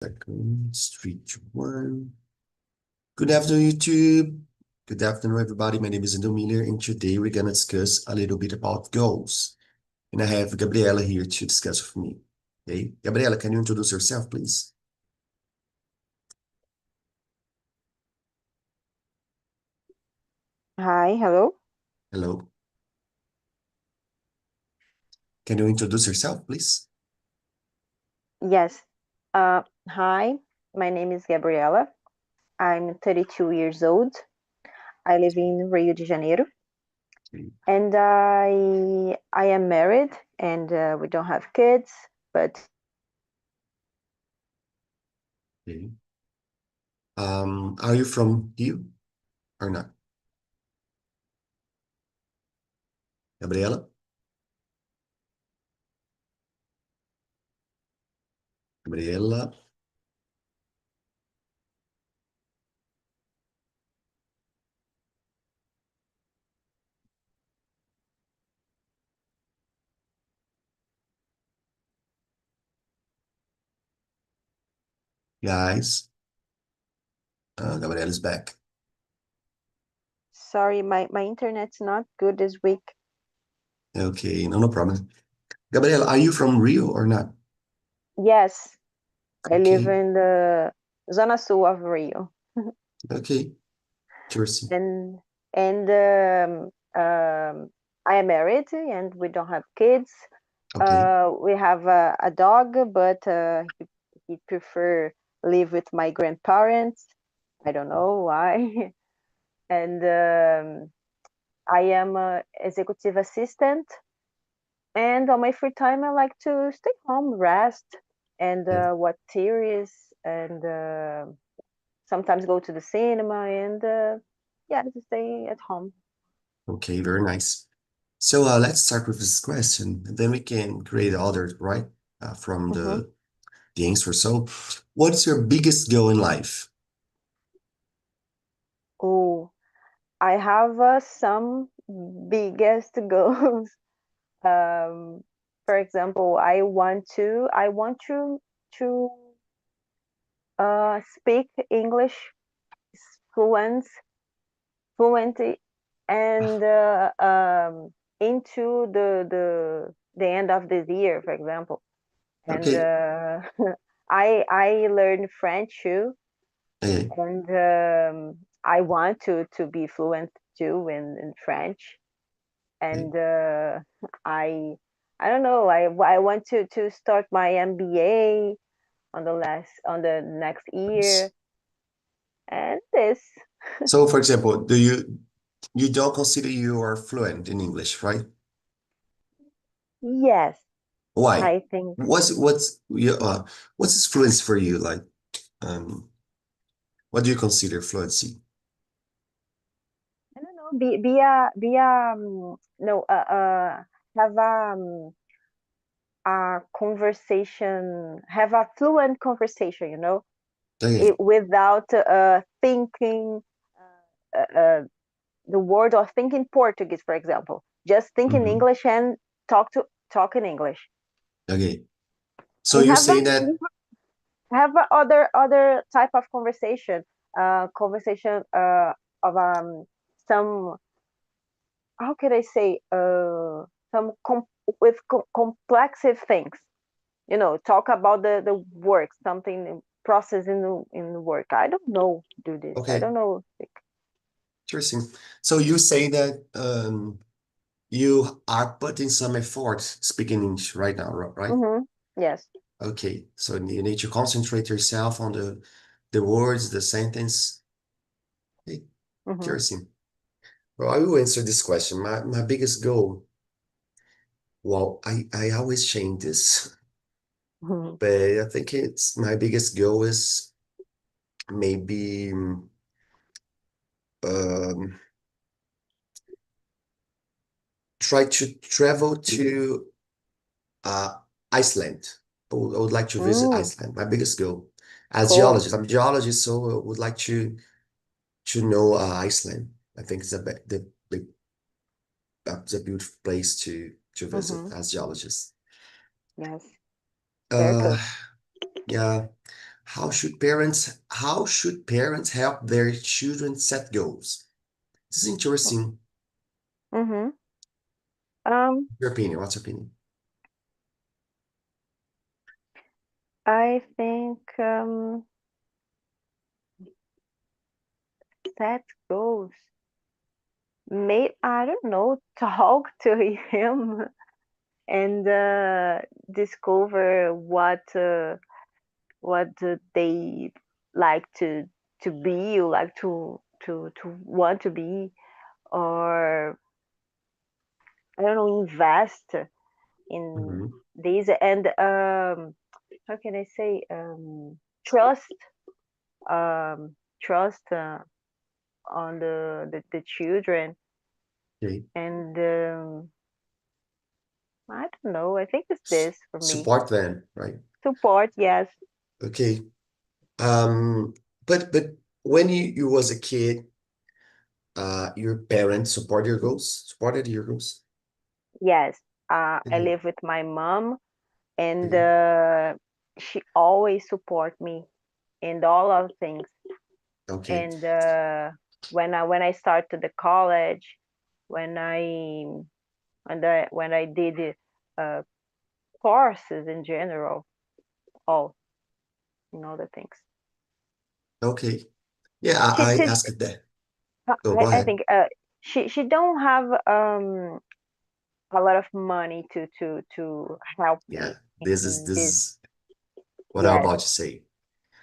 Second, street one. Good afternoon, YouTube. Good afternoon, everybody. My name is Miller, and today we're gonna discuss a little bit about goals. And I have Gabriela here to discuss with me. Okay, Gabriela, can you introduce yourself, please? Hi, hello. Hello. Can you introduce yourself, please? Yes. Hi, my name is Gabriela. I'm 32 years old. I live in Rio de Janeiro, Okay. and I am married, and we don't have kids, but Okay. Are you from Rio or not? Gabriela? Gabriela? Guys? Gabriela is back. sorry, my internet's not good this week. Okay, no problem. Gabriela, are you from Rio or not? Yes, I live Okay, in the Zona Sul of Rio, okay, interesting. and and I am married, and we don't have kids. Okay. We have a dog, but he prefer live with my grandparents. I don't know why. And I am a executive assistant. And on my free time, I like to stay home, rest, and Yeah. watch series, and sometimes go to the cinema, and yeah, just stay at home. Okay, very nice. So let's start with this question, and then we can create others, right? From Hmm. the answer. So, what is your biggest goal in life? Oh, I have some biggest goals. um, for example, I want to speak English fluent fluently, and into the end of this year, for example. And Okay. I learned French too, Okay. and I want to be fluent too in French. Okay. And I I don't know. I want to start my MBA on the next year, Nice. and this. So, for example, you don't consider you are fluent in English, right? Yes, Why? I think. What's this fluency for you? Like, um, what do you consider fluency? I don't know. Be a no have a conversation, have a fluent conversation. Okay. Without thinking uh, the word, or thinking Portuguese, for example. Just think in Hmm. English and talk in English. Okay. So And you're saying that, have a other type of conversation, conversation of some, how can I say, some complex things. Talk about the work, something process in the work. I don't know do this. I okay, don't know. interesting. So you say that you are putting some effort speaking English right now, right? Mm-hmm. Yes. Okay, so you need to concentrate yourself on the words, the sentence. Okay, Mm-hmm. interesting. Well, I will answer this question. My biggest goal, well, I always change this, Mm-hmm. but I think it's my biggest goal is maybe um, try to travel to Uh, Iceland. I would like to visit Mm, Iceland. My biggest goal. As cool. geologist, I'm a geologist, so I would like to know Iceland. I think it's it's a beautiful place to visit Mm-hmm. as geologist. Yes. Very Uh, cool. yeah. How should parents help their children set goals? This is interesting. Mm-hmm. Um, Your opinion, what's your opinion? I think set goals. May I don't know, talk to him and discover what they like to be, or like to want to be, or I don't know, invest in Mhm. these, and how can I say, trust, trust on the children, Okay. and I don't know, I think it's this for me. Support them, right? Support, yes. Okay. Um, but when you was a kid, your parents supported your goals? Yes, I Mhm. live with my mom, and Okay. she always support me in all of things. Okay. And when I started the college, when I when I did uh, courses in general, all the things. Okay. Yeah, She, I she asked that. Oh, I, go I ahead. think she don't have a lot of money to help Yeah, me this is in this this. is what I'm Yes, about to say.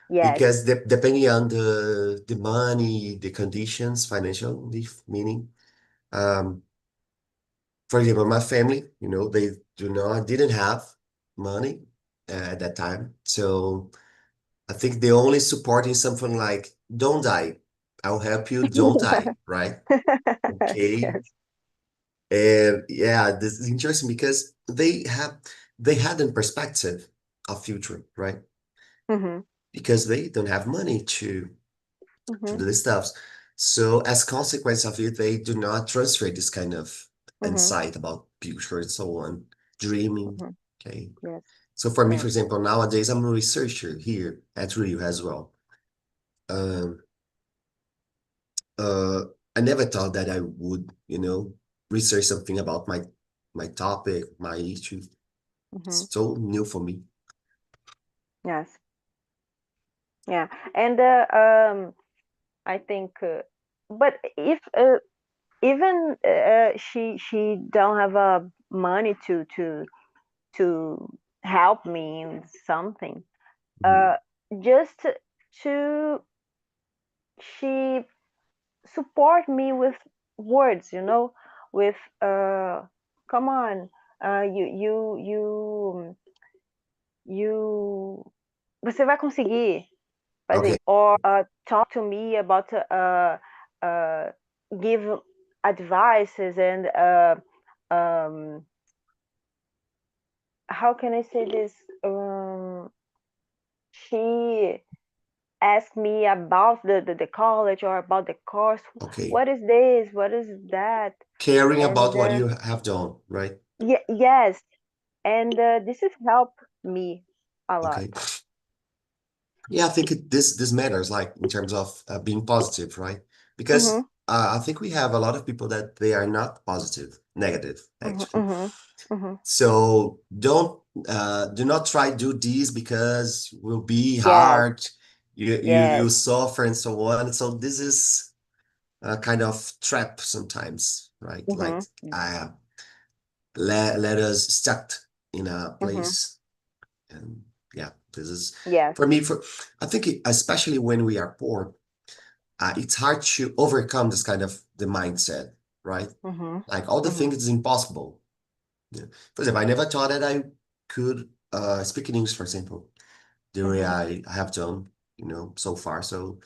yes. Because depending on the money, the conditions, financially meaning, um, for example, my family, they didn't have money at that time. So I think they only supporting something like, don't die. I'll help you, don't die, right? Okay. Yes. And yeah, this is interesting because they had a perspective of future, right? Mhm. Because they don't have money to Mhm. do this stuff. So as consequence of it, they do not transfer this kind of Mhm. insight about future and so on, dreaming. Mhm. Okay. Yes. So for me, for Yes. example, nowadays I'm a researcher here at Rio as well. Um, uh, I never thought that I would, research something about my topic, my issue. Mhm. It's so new for me. Yes. Yeah. And I think, but if even she don't have money to help me in something, Mhm. uh, just to she support me with words, with come on, you você vai conseguir Okay. fazer, or talk to me about uh, give advices, and um, how can I say this? She asked me about the college, or about the course. Okay. What is this? What is that? Caring And about what you have done, right? yes, and this has helped me a lot. Okay. Yeah, I think this matters, like in terms of being positive, right? Because Mhm. I think we have a lot of people that they are not positive, negative, Mhm. actually. Mhm. Mhm. So do not try do this because it will be Yes. hard. You Yes. suffer and so on. So this is a kind of trap sometimes, right? Like Mhm. let us stuck in a Mhm. place. And yeah, this is Yes. for me, I think especially when we are poor, it's hard to overcome this kind of the mindset, right? Mhm. Like all the Mhm. things is impossible. Yeah. For example, I never thought that I could speak in English, for example, the way Mhm. I have done, so far. So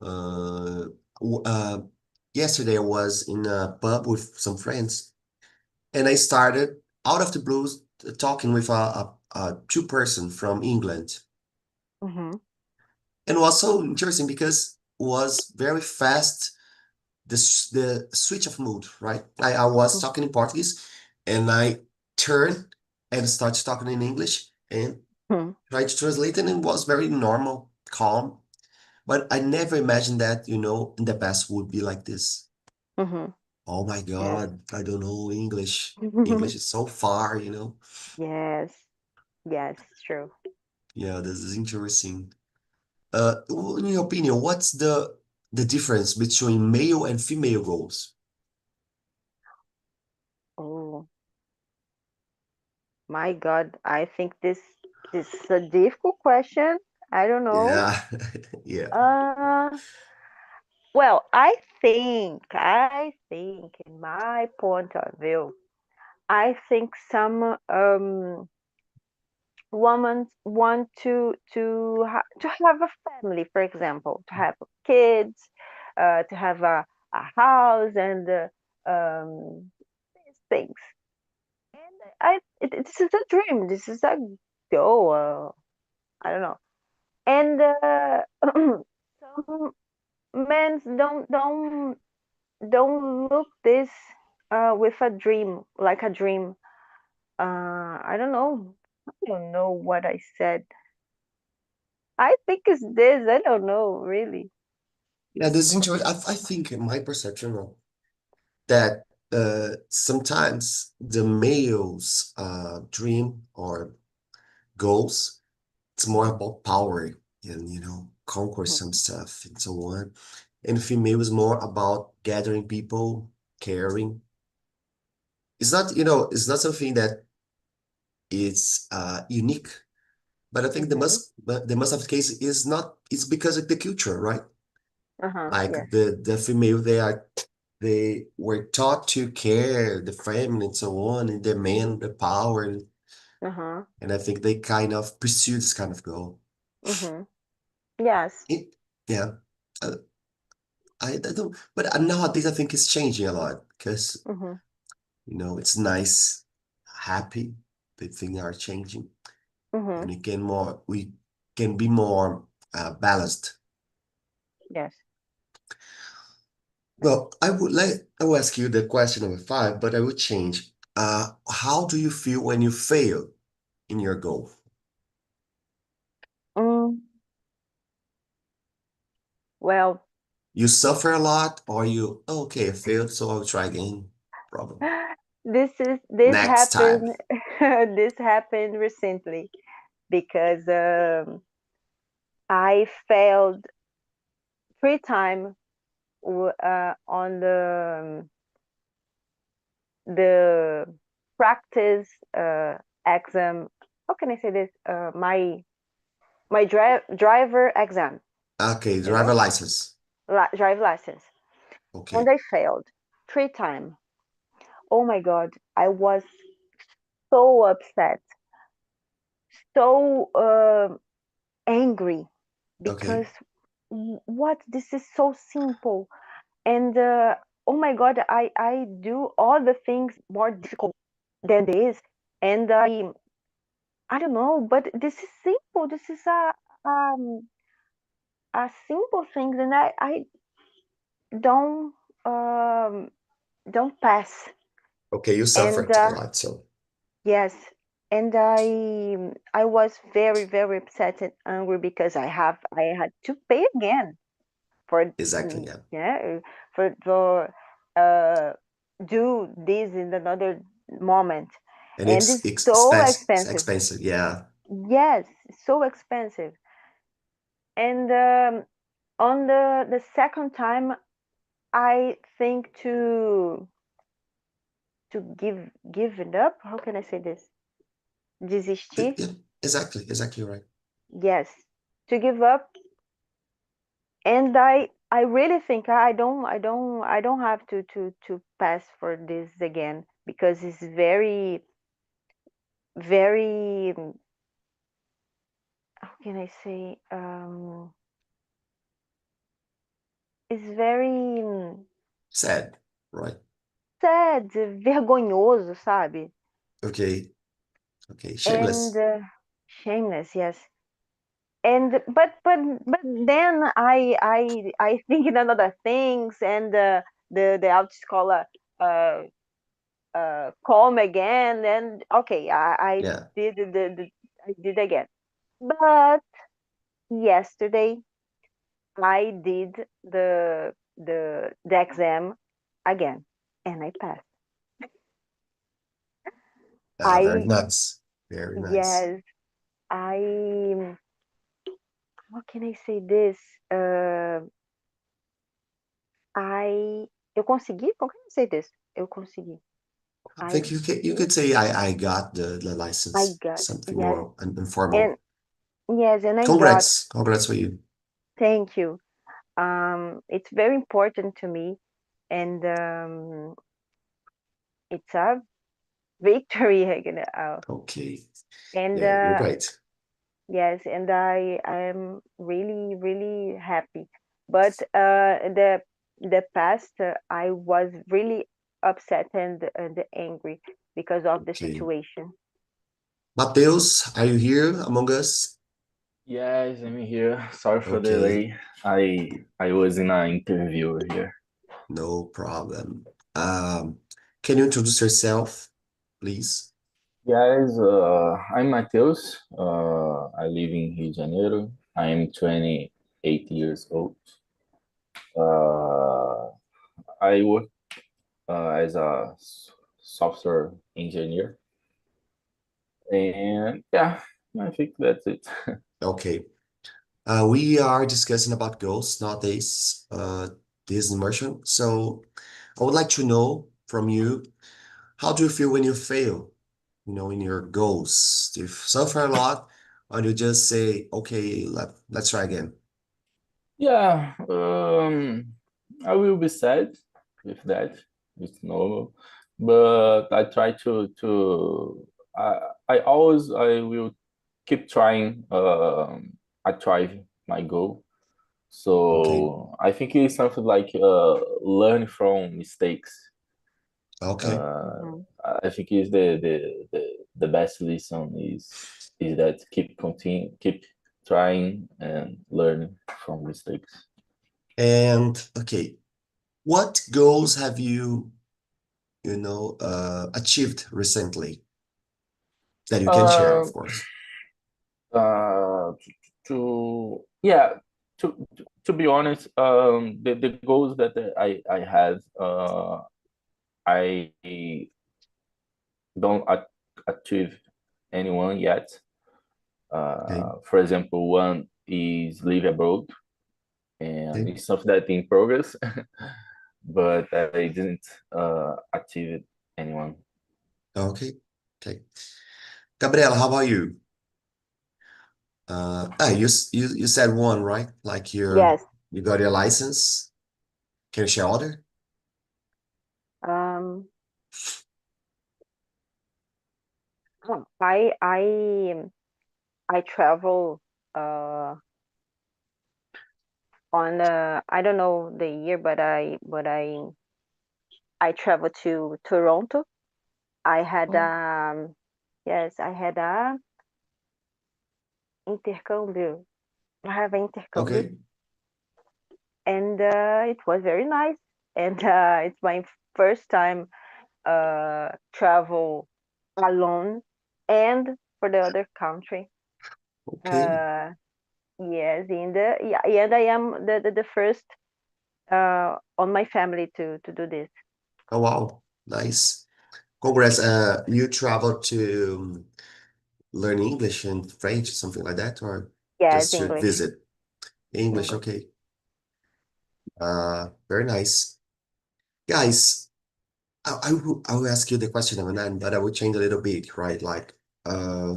uh, w- uh, yesterday I was in a pub with some friends, and I started out of the blues talking with a two-person from England. Mhm. And it was so interesting because it was very fast, the switch of mood, right? I was talking in Portuguese and I turned and started talking in English. And Hmm. Tried to translate and it was very normal, calm. But I never imagined that, in the past would be like this. Hmm. Oh my Yes. God, I don't know English. English is so far. Yes. Yes, true. Yeah, this is interesting. In your opinion, what's the difference between male and female goals? Oh my God, I think this is a difficult question. I don't know. Yeah, yeah, Uh, well, I think in my point of view, I think some women want to have a family, for example, to have kids, to have a house and these things. And this is a dream. This is a goal. I don't know. And some men don't look this with a dream, like a dream. I don't know. I don't know what I said. I think it's this. I don't know, really. yeah. This is interesting. I think in my perception that sometimes the male's dream or goals, it's more about power and conquer Mhm, some stuff and so on. And female is more about gathering people, caring. It's not something that is unique, but I think the mhm. most but the most of the case is not. It's because of the culture, right? Uh-huh. Like Yes. the female, they were taught to care the family and so on, and demand the power, Uh-huh. and I think they kind of pursue this kind of goal. Mhm. Yes. It, yeah, uh, I don't, but nowadays I think it's changing a lot because Mhm. it's nice, happy, the things are changing, and Mhm. we can be more balanced. Yes. Well, I will ask you the question number 5, but I will change. How do you feel when you fail in your goal? Mm, well, You suffer a lot, or okay, I failed, so I'll try again. Problem. this Next time. happened this happened recently because I failed 3 times on the practice exam. How can I say this? My driver exam, Okay, you driver know, license. drive license, and Okay. I failed 3 times. Oh my God, I was so upset, so angry because Okay. what? This is so simple, and oh my God, I do all the things more difficult than this, and I don't know, but this is simple. This is a simple thing, and I don't um don't pass. Okay, you And suffered a lot, so yes, and I was very very upset and angry because I had to pay again for exactly, yeah. yeah for uh do this in another moment, And and it's it's so it's expensive. expensive, yeah. Yes, so expensive. And on the second time, I think to give it up. How can I say this? Desistir. Yeah, exactly right. Yes, to give up. And I really think I don't have to pass for this again because it's very very how can I say it's very Sad, right? sad, vergonhoso, sabe? Okay, okay, And shameless. shameless, yes. And but then I think in another things, and the autoescola uh call me again, and okay, I Yeah. did I did again. But yesterday I did the exam again and I passed. Very I nice. Very nice. yes, I how can I say this? Uh, eu consegui? Como can I say this? Eu consegui. I I think you did. could say I got the I license, got. something Yes. more And informal. yes, and I got. Congrats for you. Thank you. It's very important to me, and it's a victory. Okay. And Yeah, you're right. yes, and I am really really happy. But the past, I was really upset and angry because of the Okay. situation. Mateus, are you here among us? Yes, I'm here. Sorry for the Okay, delay. I was in an interview here. no problem. Can you introduce yourself, please? Guys, I'm Matheus. I live in Rio de Janeiro. I am 28 years old. Uh, I work as a software engineer, and yeah, I think that's it. Okay. We are discussing about goals nowadays, this immersion. So I would like to know from you, how do you feel when you fail, in your goals? Do you suffer a lot, or do you just say, okay, let's try again? Yeah, I will be sad with that. It's normal, but I try I will keep trying. Achieve my goal. Okay, So I think it's something like learn from mistakes. okay. Uh, Mhm. I think is the best lesson is that keep trying and learning from mistakes. And okay, what goals have you, achieved recently that you can share, Uh, of course? uh, to yeah to be honest, the goals that I have, I don't achieve anyone yet. Okay, For example, one is live abroad, and okay, it's something that in progress, but I didn't achieve anyone. okay, okay. Gabriela, how about you? You said one, right? Like Yes. you got your license. Can you share other? Um, I travel uh on I don't know the year, but I traveled to Toronto. I had Oh, yes, I had a intercâmbio. I have an intercâmbio, Okay, and it was very nice. And it's my first time travel alone and for the other country. okay. Uh, yes, in the yeah, and I am the first on my family to do this. Oh, wow, nice. Congrats. You traveled to learn English and French, something like that, or Yes, just to English, visit? English, English. okay. Very nice. Guys, I will ask you the question number nine, but I will change a little bit, right? Like, uh,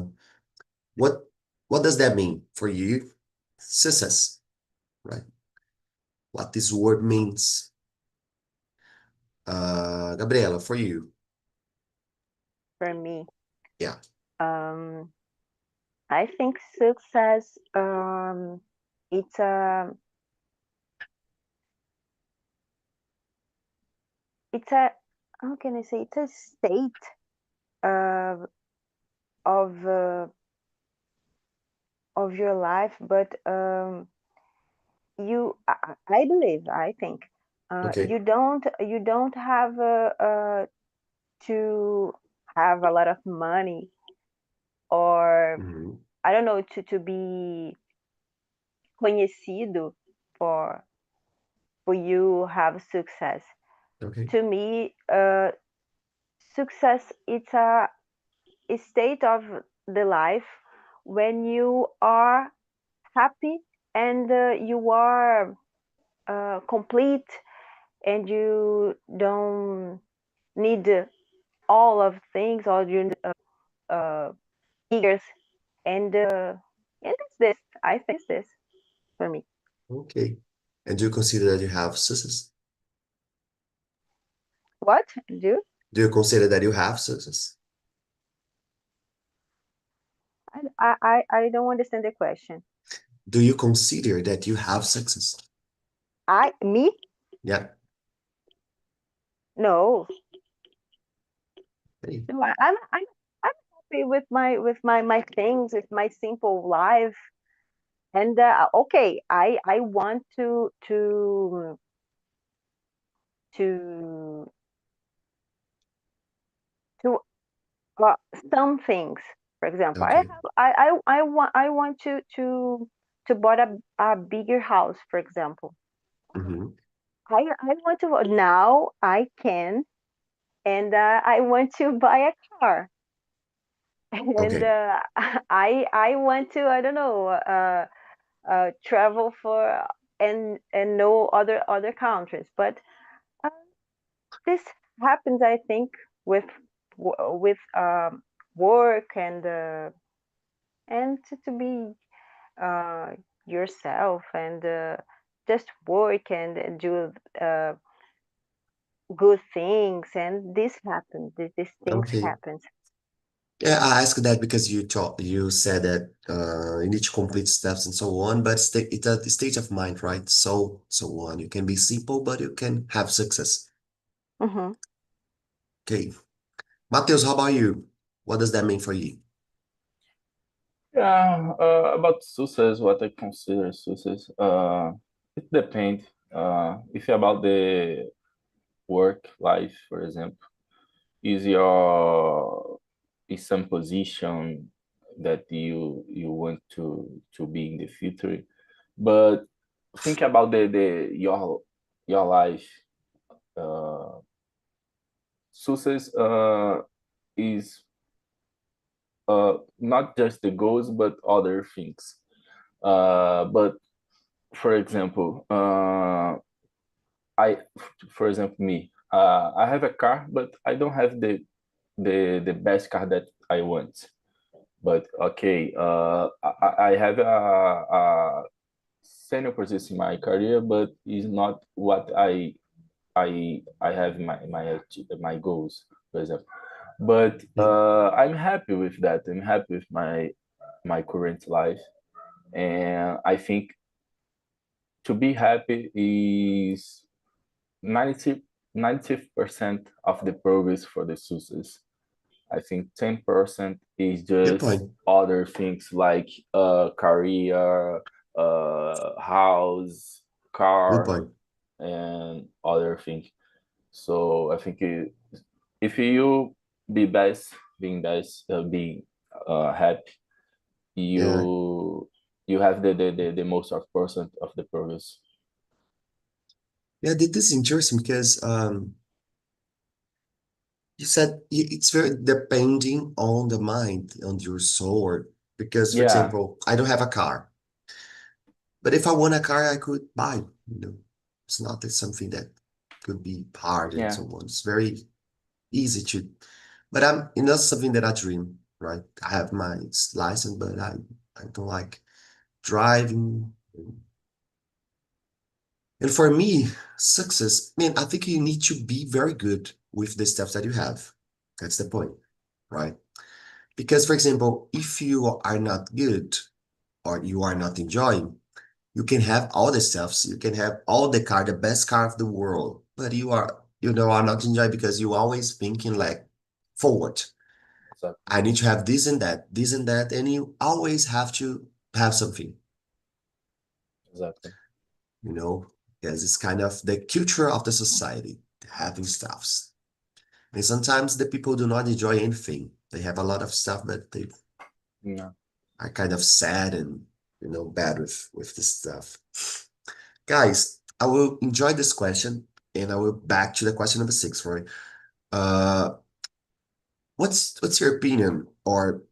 what what does that mean for you? Success, right? What this word means. Gabriela, for you. For me. Yeah. Um, I think success it's a how can I say it's a state uh, of uh, of your life, but I believe I think Okay. you don't have to have a lot of money or Mhm. I don't know, to be conhecido for you have success. Okay. To me, success, it's a state of the life when you are happy and you are complete, and you don't need all of things, all your figures, and it's this. I think it's this for me. Okay. And do you consider that you have success? What do? Do you consider that you have success? I don't understand the question. Do you consider that you have success? Me? Yeah. No. Okay. No, I'm happy with my things, with my simple life. And okay, I want to to some things. For example, Okay. I want to buy a bigger house, for example. Mm-hmm. I want to now I can, and I want to buy a car. And Okay. I want to, I don't know, travel for and know other countries. But uh, this happens, I think, with with work and to be uh, yourself, and just work and do good things, and this happens. These things Okay. happens. Yeah, I asked that because you said that you need to complete steps and so on, but it's a state of mind, right? So on. You can be simple, but you can have success. Hmm. Okay. Matheus, how about you? What does that mean for you? Yeah, about success, what I consider success, it depends. If about the work life, for example, is your is some position that you want to be in the future, but think about the your life. Success is not just the goals but other things. But for example, I for example me, I have a car, but I don't have the best car that I want. But okay, I have a senior position in my career, but it's not what I have my goals, for example. But Mm. I'm happy with that. I'm happy with my current life, and I think to be happy is 90 90% of the progress for the success. I think 10% is Good just point. other things like career, house, Good car, point. and other things. So I think if you be best, being happy, Yeah. you have the most of percent of the progress. Yeah, this is interesting because you said it's very depending on the mind, on your soul. Because, for Yeah, example, I don't have a car, but if I want a car, I could buy. It's not that something that could be hard and yeah, so on. It's very easy to, but something that I dream, right? I have my license, but I don't like driving. And for me, success, man, I think you need to be very good with the steps that you have. That's the point, right? Because, for example, if you are not good or you are not enjoying, you can have all the stuffs, you can have all the car, the best car of the world, but are not enjoying because you always thinking like forward. exactly, I need to have this and that, and you always have to have something, exactly. you know, because it's kind of the culture of the society, having stuffs. And sometimes the people do not enjoy anything. They have a lot of stuff, but Yeah, are kind of sad and, bad with this stuff. Guys, I will enjoy this question and I will back to the question number 6 for you. What's your opinion or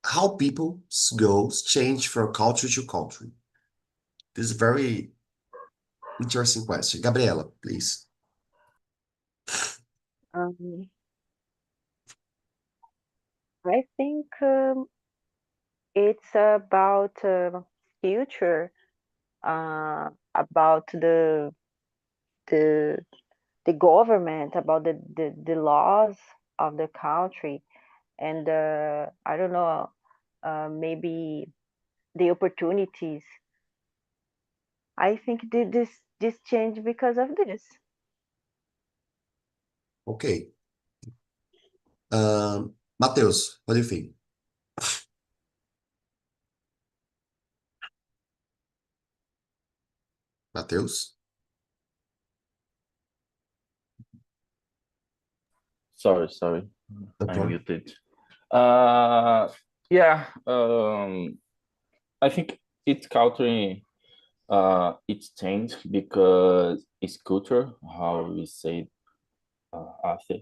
how people's goals change from culture to culture? This is a very interesting question. Gabriela, please. Um, I think it's about future, about the the government, about the laws of the country, and I don't know, maybe the opportunities. I think this changed because of this. Okay. Matheus, what do you think? Matheus? Sorry, No I problem. muted. Uh, yeah, I think it's countering it's changed because it's culture, how we said after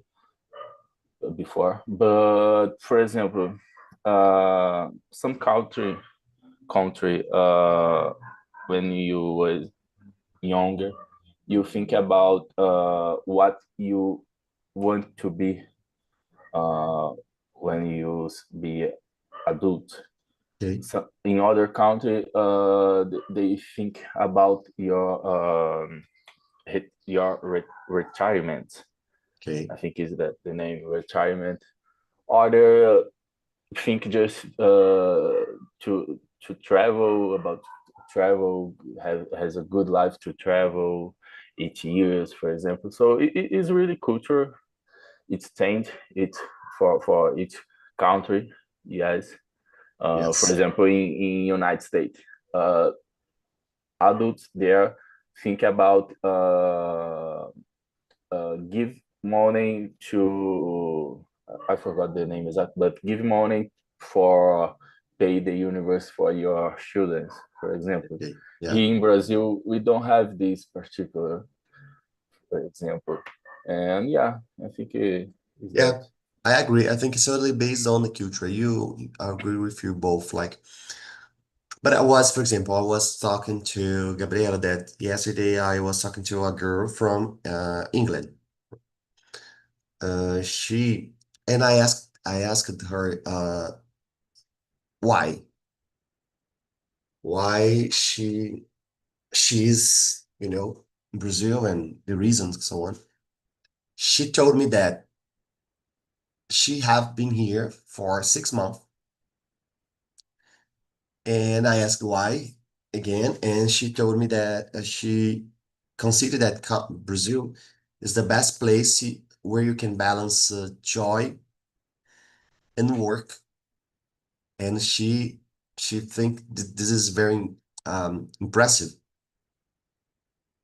before. But for example, some country when you was younger, you think about what you want to be uh, when you be adult. Okay. So in other country, they think about your retirement. Okay. I think is that the name retirement. Other think just to travel about travel has a good life to travel each years, for example. So it is really culture. It's changed. It's for each country. Yes. For Yes. example, in United States, adults there think about give money to I forgot the name exact, but give money for pay the university for your students, for example. Okay. Yeah. Here in Brazil, we don't have this particular example, and yeah, I think it is that. Yeah. I agree. I think it's totally based on the culture. I agree with you both. Like, but for example, I was talking to Gabriela that yesterday I was talking to a girl from England. She and I asked her why she's in Brazil and the reasons and so on. She told me that she have been here for 6 months, and I asked why again, and she told me that she considered that Brazil is the best place where you can balance joy and work, and she think this is very impressive.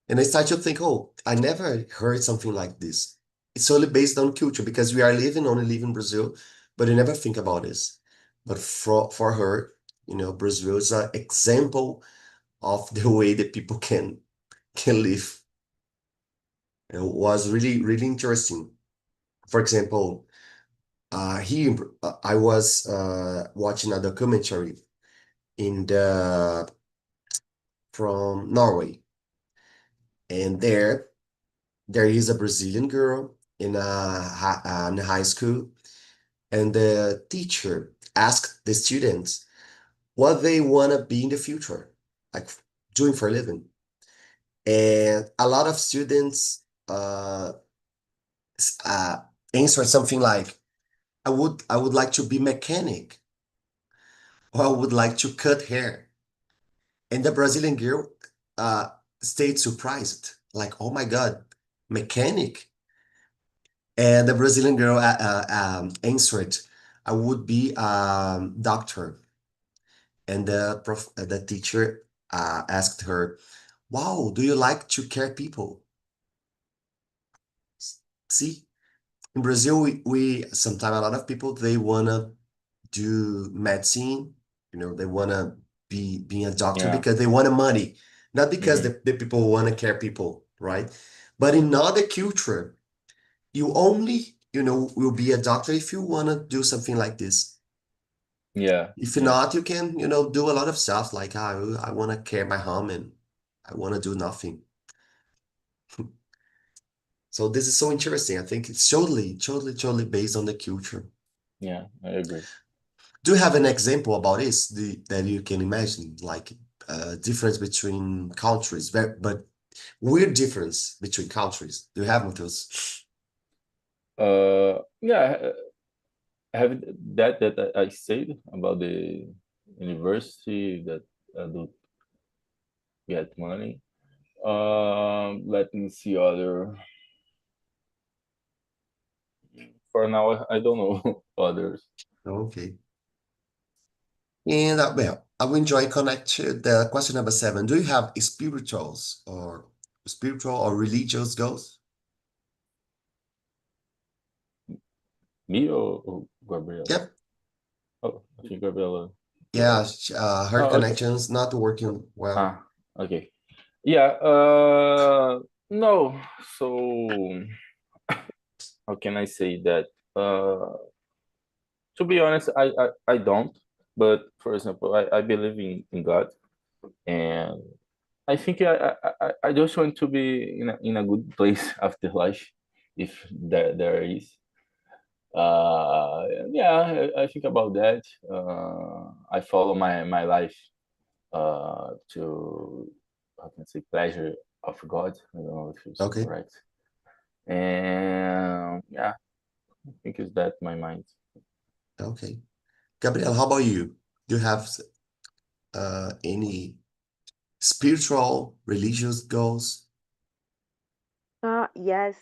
And I start to think, oh, I never heard something like this. It's only based on culture because we are only live in Brazil, but I never think about this. But for her, Brazil is an example of the way that people can live. It was really, really interesting. For example, I was watching a documentary in the from Norway, and there is a Brazilian girl in a high school, and the teacher asked the students what they want to be in the future, like doing for a living. And a lot of students answered something like, I would like to be mechanic, or I would like to cut hair. And the Brazilian girl uh, stayed surprised, like, oh my God, mechanic? And the Brazilian girl answered, I would be a doctor. And the teacher asked her, wow, do you like to care people? See, in Brazil, we sometimes a lot of people, they want to do medicine, You know, they want to be a doctor Yeah. because they want money, not because Mhm. the people want to care people, right? But in other culture, you only, will be a doctor if you want to do something like this. Yeah. If Yeah. not, you can, do a lot of stuff like, I want to care my home and I want to do nothing. So this is so interesting. I think it's totally, totally, totally based on the culture. Yeah. I agree. Do you have an example about this that you can imagine, like difference between countries, but weird difference between countries? Do you have, Matheus? Yeah. Have that I said about the university that do get money. Let me see other. For now, I don't know others. Okay. And well, I will enjoy connect to the question number 7. Do you have spiritual or religious goals? Me or Gabriela? Yep. Oh, I think Gabriela. Yeah, her Oh, okay. connection's not working well. Okay. Yeah. No. So how can I say that? To be honest, I don't. But for example, I believe in God, and I think I just want to be in a good place after life, if there is. Yeah, I think about that. I follow my life to, how can I say, pleasure of God. I don't know if it's Okay. correct. And yeah, I think it's that my mind. Okay. Gabriel, how about you? Do you have any spiritual, religious goals? Yes.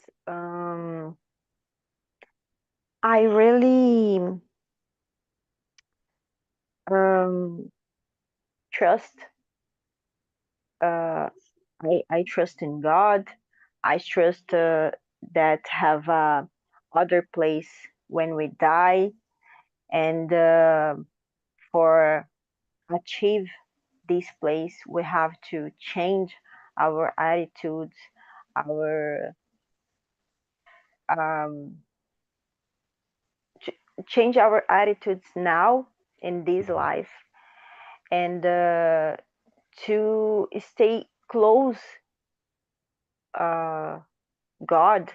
I really um, trust. Uh, I trust in God. I trust that have a other place when we die, and for achieve this place, we have to change our attitudes, our um, ch- change our attitudes now in this life, and to stay close God.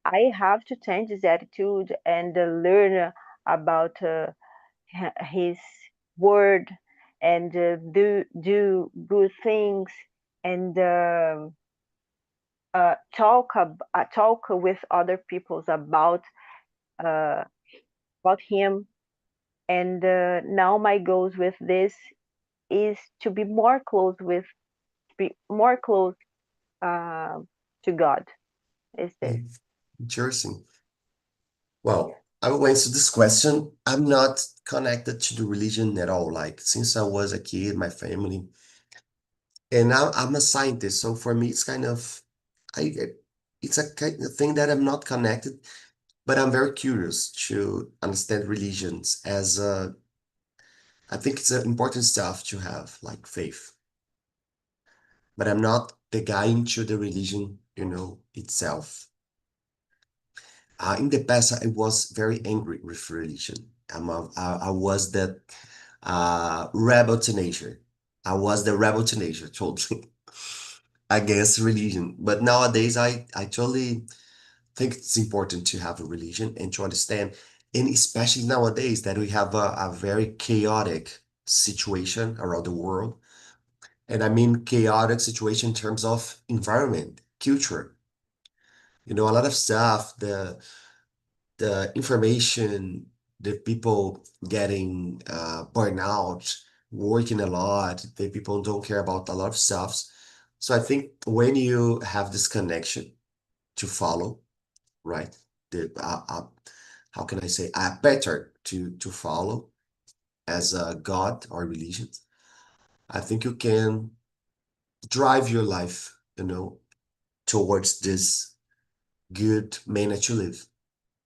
I have to change this attitude and learn about His word and do good things and talk with other peoples uh, about Him. And now my goals with this is to be more close uh, to God. Is this? Okay. Interesting. Well, I will answer this question. I'm not connected to the religion at all. Like since I was a kid, my family, and now I'm a scientist. So for me, it's kind of, I, it's a kind of thing that I'm not connected, but I'm very curious to understand religions as I think it's important stuff to have, like faith. But I'm not the guy into the religion, itself. In the past, I was very angry with religion. I was that rebel teenager. I was the rebel teenager, totally against religion. But nowadays, I totally think it's important to have a religion and to understand, and especially nowadays that we have a very chaotic situation around the world. And I mean chaotic situation in terms of environment, culture, a lot of stuff, the information, the people getting burnout, working a lot, the people don't care about a lot of stuff. So I think when you have this connection to follow, right? The how can I say a better to follow as a God or religion. I think you can drive your life, towards this good manner to live.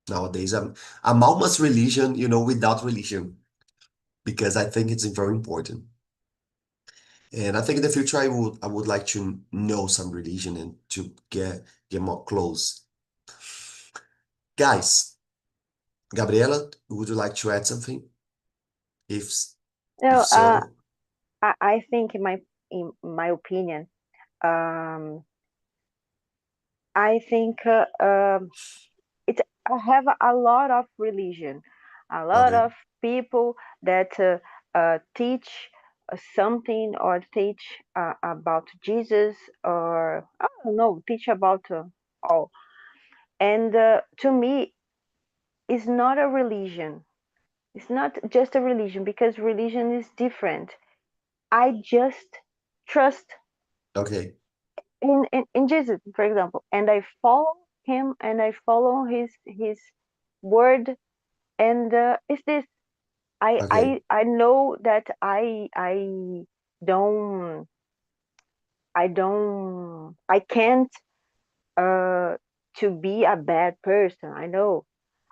Nowadays, I'm almost religion, without religion. because I think it's very important. And I think in the future I would like to know some religion and to get more close. Guys, Gabriela, would you like to add something? If No, so, I think in my opinion, um, I think I have a lot of religion, a lot okay, of people that teach something or teach about Jesus, or I don't know, teach about all. And to me, it's not a religion. It's not just a religion, because religion is different. I just trust okay, in Jesus, for example, and I follow him and I follow his word. And it's this. okay, I know that don't I can't uh to be a bad person. I know.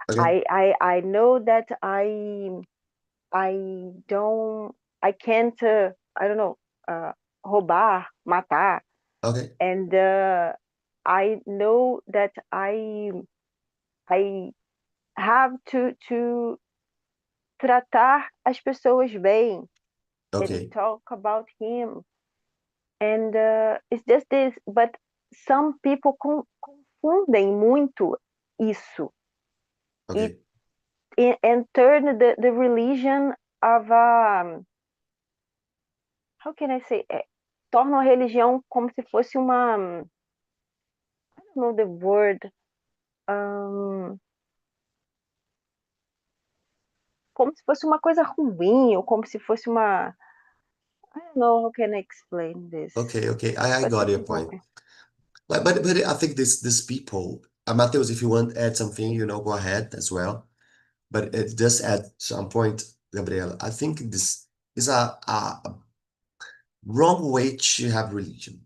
okay, I know that I don't I can't I don't know, roubar, matar. okay, And I know that I have to tratar as pessoas bem and okay, talk about him. And it's just this. But some people confundem muito isso, e, okay, and turn the religion of a, how can I say, torna a religião como se fosse uma, I don't know the word, um, como se fosse uma coisa ruim, ou como se fosse uma, I don't know how can I explain this, okay, okay. I but got this your is my, point. But I think this people, Mateus, if you want to add something, go ahead as well. But it just at some point, Gabriela, I think this is a wrong way to have religion,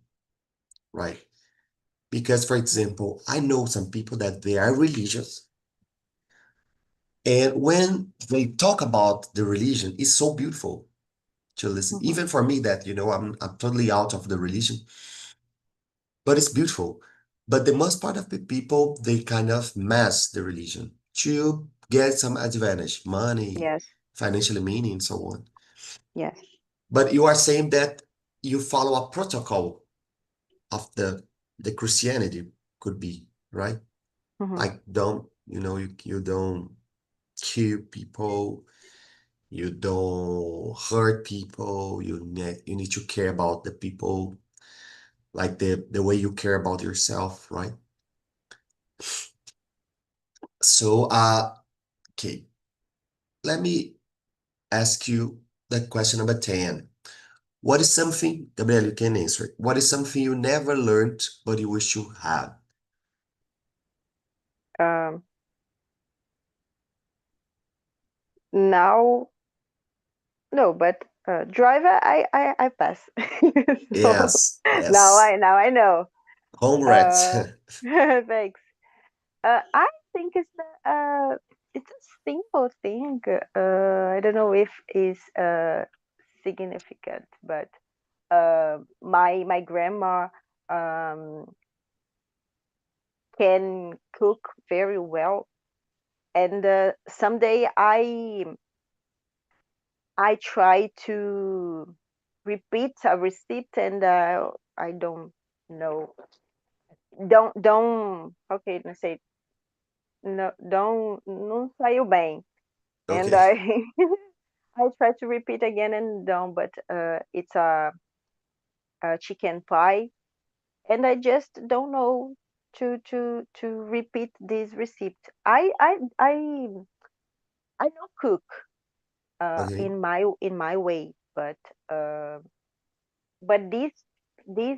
right? Because, for example, I know some people that they are religious, and when they talk about the religion, it's so beautiful to listen. mhm, Even for me, that I'm totally out of the religion, but it's beautiful. But the most part of the people, they kind of mess the religion to get some advantage, money, yes, financial meaning, and so on. yes, But you are saying that you follow a protocol of the Christianity, could be, right? mhm, Like you don't kill people, you don't hurt people, you need to care about the people like the way you care about yourself, right? So okay, let me ask you the question number 10. What is something, Gabriel, you can answer it. What is something you never learned but you wish you had? um, now no, but driver, I pass. So Yes, yes. now I know. Congrats. Uh, thanks. I think it's a simple thing. I don't know if it's significant, but my grandma um, can cook very well, and someday I try to repeat a recipe, and I don't know. Don't. How can I say? No, não saiu bem. And Okay, I try to repeat again and don't. But it's a chicken pie, and I just don't know to repeat this recipe. I don't cook okay. in my way, uh, but this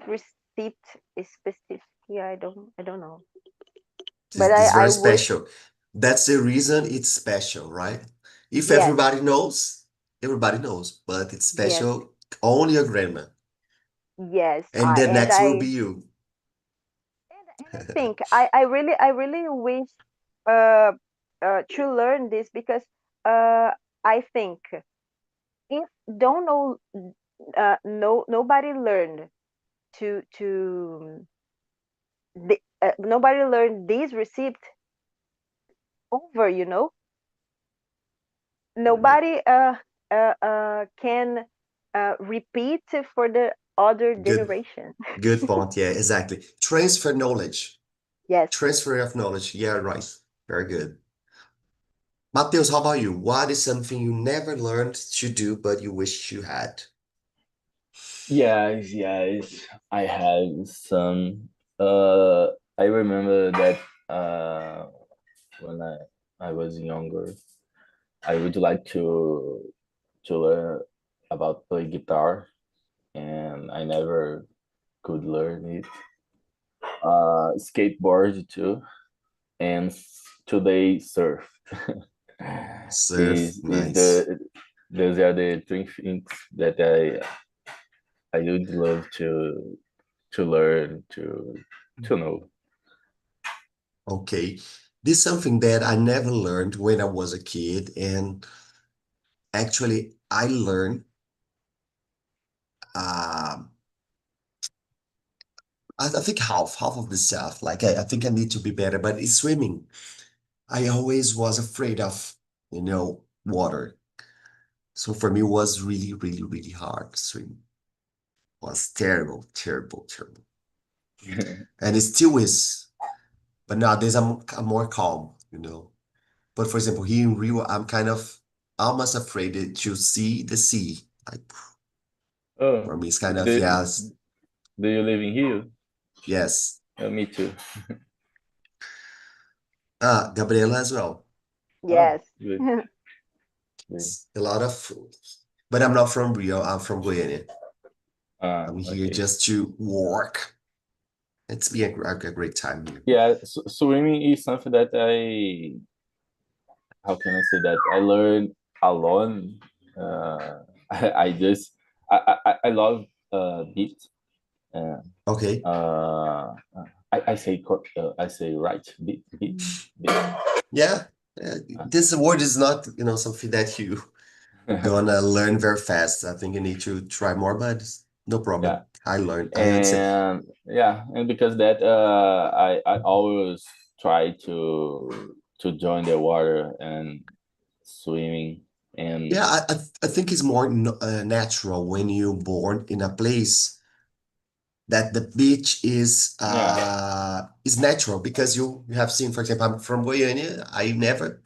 receipt is specific. Yeah, I don't know. But This is I very wish, special. That's the reason it's special, right? If yes, everybody knows, but it's yes, special only your grandma. yes. And the And next will be you. I think I really wish to learn this, because uh I think don't know, nobody learned nobody learned this receipt over, nobody can repeat for the other generation. Good point. Yeah, exactly. Transfer knowledge. Yes. Transfer of knowledge. Yeah, right. Very good. Mateus, how about you? What is something you never learned to do, but you wish you had? Yes, I have some. I remember that when I was younger, I would like to learn about play guitar, and I never could learn it. Skateboard too, and today surf. Surf, Is nice. those are the three things that I would love to learn to know. Okay. This is something that I never learned when I was a kid, and actually I learned um I think half of the stuff. Like I think I need to be better, but it's swimming. I always was afraid of, water. So for me, it was really, really, really hard. Swim was terrible, terrible, terrible. And it still is. But nowadays I'm more calm. But for example, here in Rio, I'm kind of almost afraid to see the sea. Like Oh, for me, it's kind of, do, yes, do you live in Rio? yes. Me too. Gabriela as well. Oh, Yes. good, good. It's a lot of, but I'm not from Rio. I'm from Goiânia. I'm here Okay. just to work. It's been a great time here. Yeah, swimming is something that how can I say that? I learned alone. I just, I love beat. Uh, Okay. I say right beat. Yeah. This word is not, something that you gonna learn very fast. I think you need to try more, but no Yeah, problem. I learned. I understand. and because that I always try to join the water and swimming and Yeah, I think it's more natural when you're born in a place that the beach is natural because you have seen, for example, I'm from Goiânia. I never,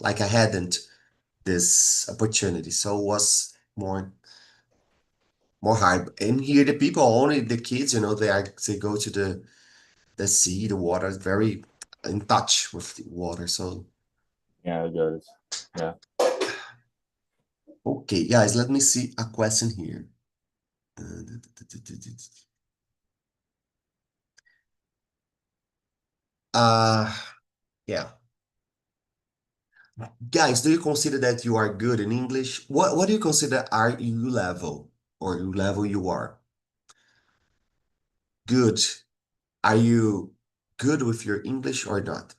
like I hadn't this opportunity, so it was more hard. And here the people, only the kids, they go to the sea, the water is very in touch with the water. So yeah, I got it. Yeah. okay, guys, let me see a question here. Uh, yeah. Guys, do you consider that you are good in English? What do you consider are you level or you level you are? Good. Are you good with your English or not?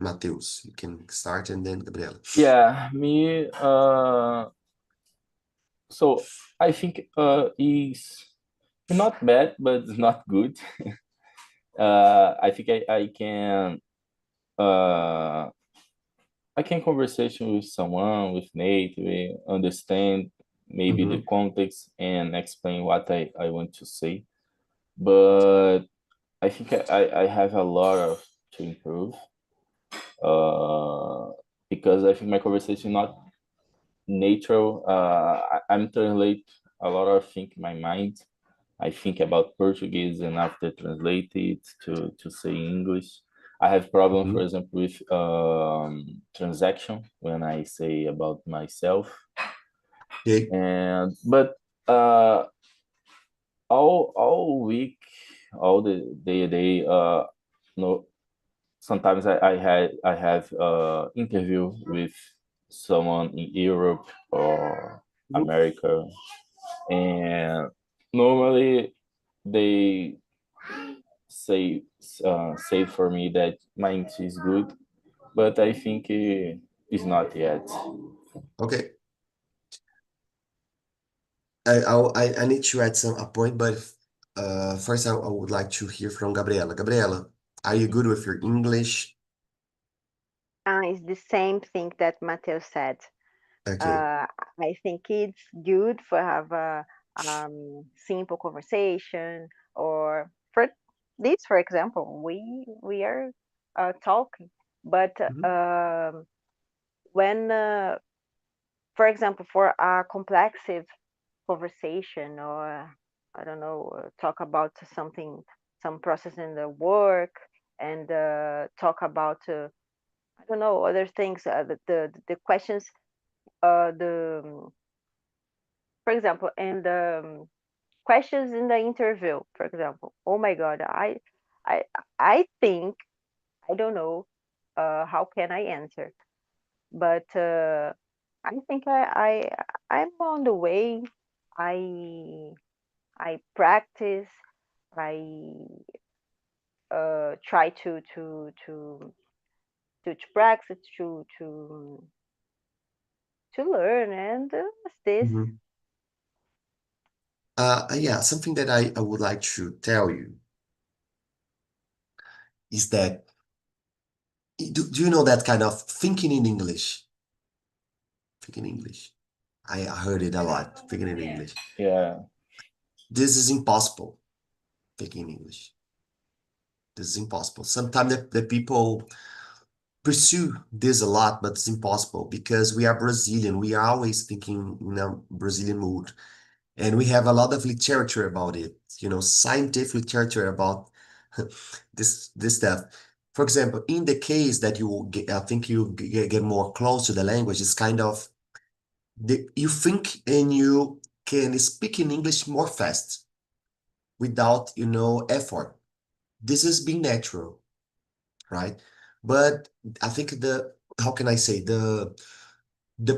Mateus, you can start and then Gabriela. Yeah, me so I think is not bad but not good. I think uh I can conversation with someone with native, understand maybe the Mhm. context and explain what I want to say. But I think I have a lot of to improve. Because I think my conversation not natural. I'm translate a lot of thing in my mind. I think about Portuguese and after translate it to say English. I have problem, for Mhm. example, with transaction when I say about myself. Okay. And but uh, all week, all the day, no. Sometimes I have interview with someone in Europe or Mhm. America, and normally they say for me that my English is good, but I think it's not yet. Okay. I need to add a point, but first I would like to hear from Gabriela. Gabriela, are you good with your English? It's the same thing that Matheus said. Okay. I think it's good for have a simple conversation, or for this, for example, we are talking, but Mhm. when, for example, for a complex conversation, or I don't know, talk about something, some process in the work, and talk about I don't know, other things, the questions, the for example, and the questions in the interview, for example. Oh my God, I I think I don't know how can I answer, but I think I'm on the way. I I practice. I try to practice to learn, and this. Mhm. Yeah, something that I would like to tell you is that do you know that kind of thinking in English? Thinking English. I heard it a lot, thinking in English. Yeah. This is impossible, thinking English. This is impossible. Sometimes the people pursue this a lot, but it's impossible because we are Brazilian. We are always thinking in a Brazilian mood. And we have a lot of literature about it, scientific literature about this stuff. For example, in the case that you will get, I think you get more close to the language, it's kind of you think and you can speak in English more fast without, effort. This is being natural, right? But I think how can I say, the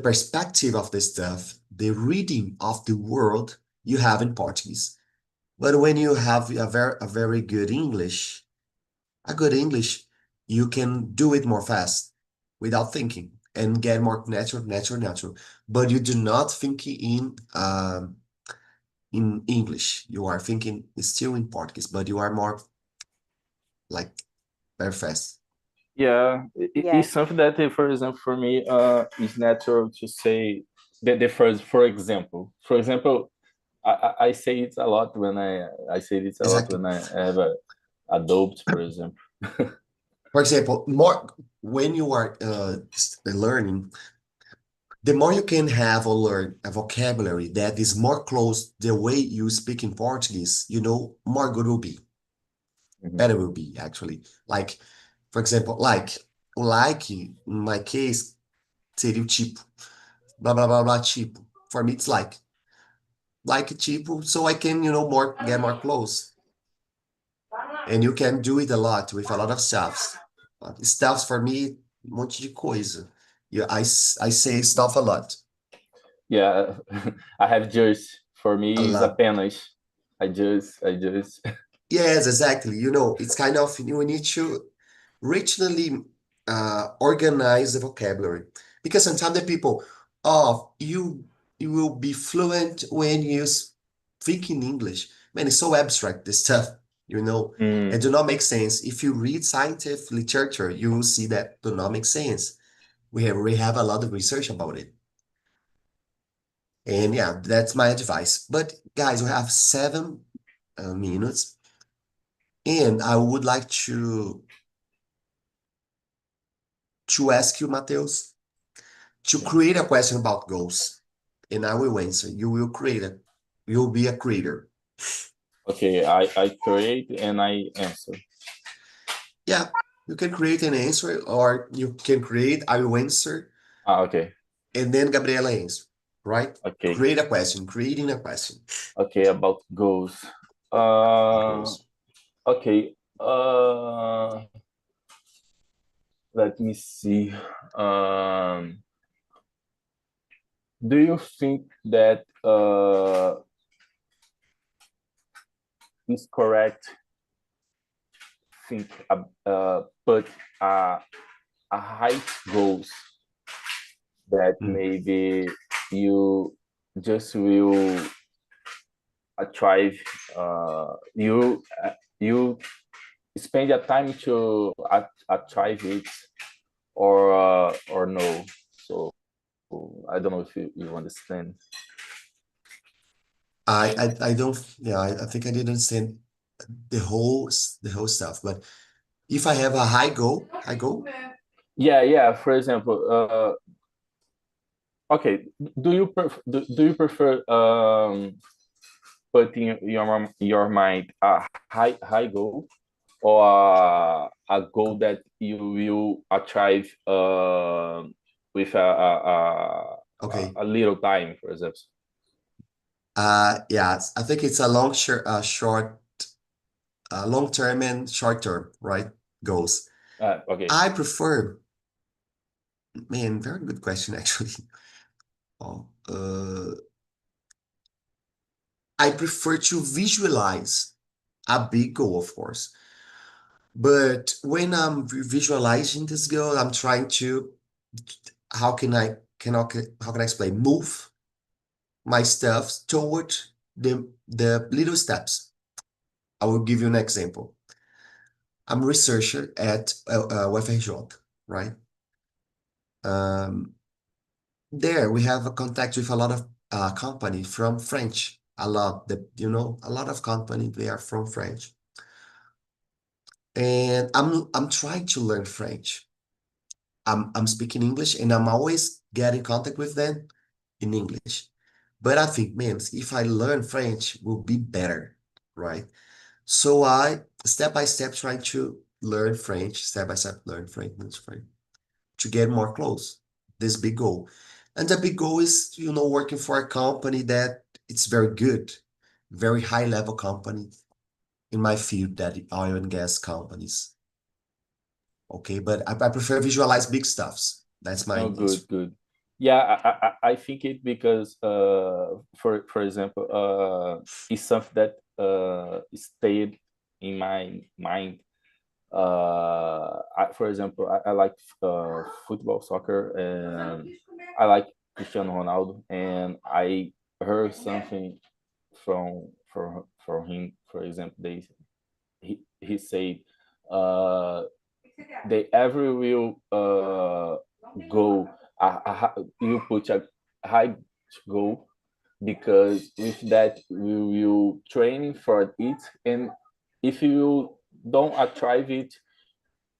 perspective of the stuff, the reading of the world you have in Portuguese. But when you have a very good English, you can do it more fast without thinking and get more natural. But you do not think in English. You are thinking still in Portuguese, but you are more like very fast. Yeah, it's Yes. something that, for example, for me, is natural to say the first, for example, I say it a lot when I say it a lot Exactly. when I have a adult, for example. For example, more when you are learning, the more you can have or learn a vocabulary that is more close the way you speak in Portuguese, more good will be. Mhm. Better will be actually. Like, for example, in my case, seria o tipo, blah blah blah blah tipo. For me, it's like tipo, so I can, get more close. And you can do it a lot with a lot of stuffs. Stuffs for me, monte de coisa. Yeah, I say stuff a lot. Yeah, I have just, for A me, is lot. apenas. I just. Yes, exactly. It's kind of you need to richly organize the vocabulary because sometimes the people, oh, you will be fluent when you speak in English. Man, it's so abstract, this stuff, It Mm, do not make sense. If you read scientific literature, you will see that do not make sense. We have a lot of research about it. And yeah, that's my advice. But guys, we have 7 minutes. And I would like to ask you, Mateus, to yeah. create a question about goals. And I will answer. You will create it. You'll be a creator. Okay, I create and I answer. Yeah, you can create an answer, or you can create, I will answer, Okay, and then Gabriela answer, right? okay, Create a question, creating a question. okay. About goals. Uh, Goals. okay. Let me see. Um, do you think that is correct? Think put a height goals that Mm. maybe you just will achieve, you spend your time to achieve it, or no. So I don't know if you understand. I don't, yeah, I think I didn't understand the whole stuff, but if I have a high goal, Yeah. For example, okay. Do you prefer putting your mind a high goal, or a goal that you will achieve with okay. a little time, for example? Yeah, I think it's a long term and short term, right? Goals. Okay. I prefer, man, very good question actually. Oh, I prefer to visualize a big goal, of course. But when I'm visualizing this goal, I'm trying to, how can I explain? Move my stuff toward the little steps. I will give you an example. I'm a researcher at UFRJ, right? There we have a contact with a lot of company from French. A lot a lot of company they are from French. And I'm trying to learn French. I'm speaking English and I'm always getting contact with them in English. But I think, man, if I learn French, will be better, right? So I step by step trying to learn French, step by step learn French to get more close. This big goal. And the big goal is, working for a company that it's very good, very high level company in my field, that oil and gas companies. Okay, but I prefer visualize big stuffs. That's my Oh, answer. good. Yeah, I think it because for example, it's something that stayed in my mind. For example, I like football, soccer, and I like Cristiano Ronaldo, and I heard something from him. For example, he said they ever will go you put a high goal, because with that we will train for it, and if you don't achieve it,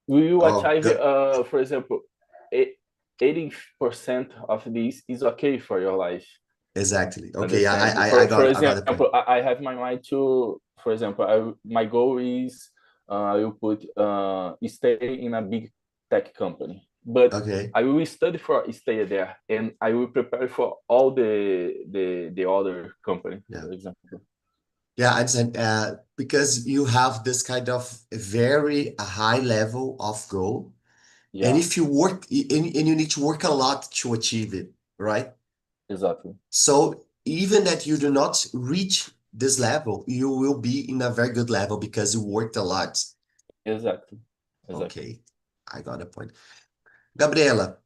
we will Oh, achieve, good. for example, 80% of this is okay for your life. Exactly. Okay, Understand? I For got the point. example, I have my mind to, for example, my goal is I will put stay in a big tech company, but Okay. I will study for stay there, and I will prepare for all the other company, Yeah. for example. Yeah, I understand. Because you have this kind of very high level of goal, and Yeah, if you work, and you need to work a lot to achieve it, right? exactly. So even that you do not reach this level, you will be in a very good level because you worked a lot. Exactly. Okay, I got a point. Gabriela,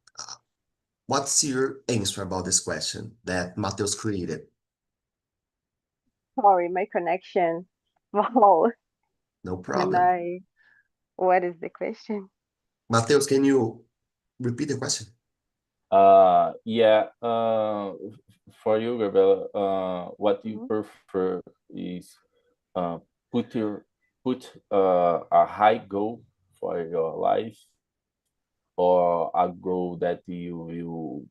what's your answer about this question that Mateus created? Sorry, my connection. Wow. No When problem. what is the question? Mateus, can you repeat the question? Yeah. For you, Gabriela, what you Mhm. prefer is uh, put your put a high goal for your life, or a goal that you will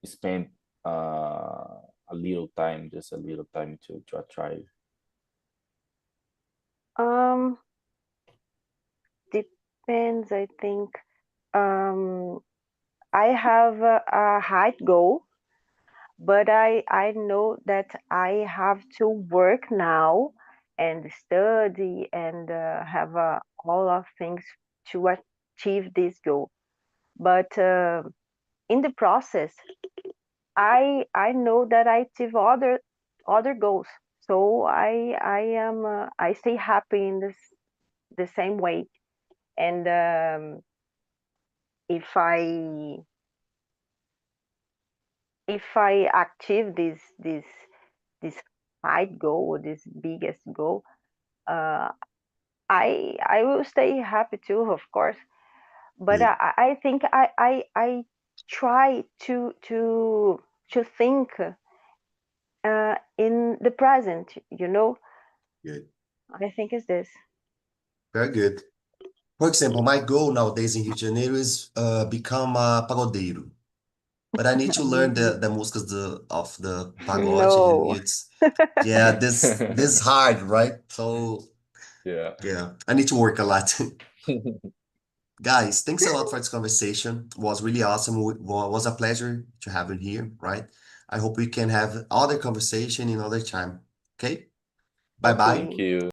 spend a little time, just a little time to achieve. Um, Depends, I think. Um, I have a high goal, but I know that I have to work now and study and have all of things to achieve this goal. But in the process, I know that I achieve other goals. So I stay happy in the same way. And if I achieve this side goal or this biggest goal, I will stay happy too, of course. But Good, I think I try to think in the present. good. I think it's this. Very good. For example, my goal nowadays in Rio de Janeiro is become a pagodeiro. But I need to learn the músicas of the pagode, and No. yeah, this is hard, right? So Yeah. yeah, I need to work a lot. Guys, thanks a lot for this conversation. It was really awesome. It was a pleasure to have you here, right? I hope we can have other conversation in other time. Okay? Bye Thank bye. Okay. you.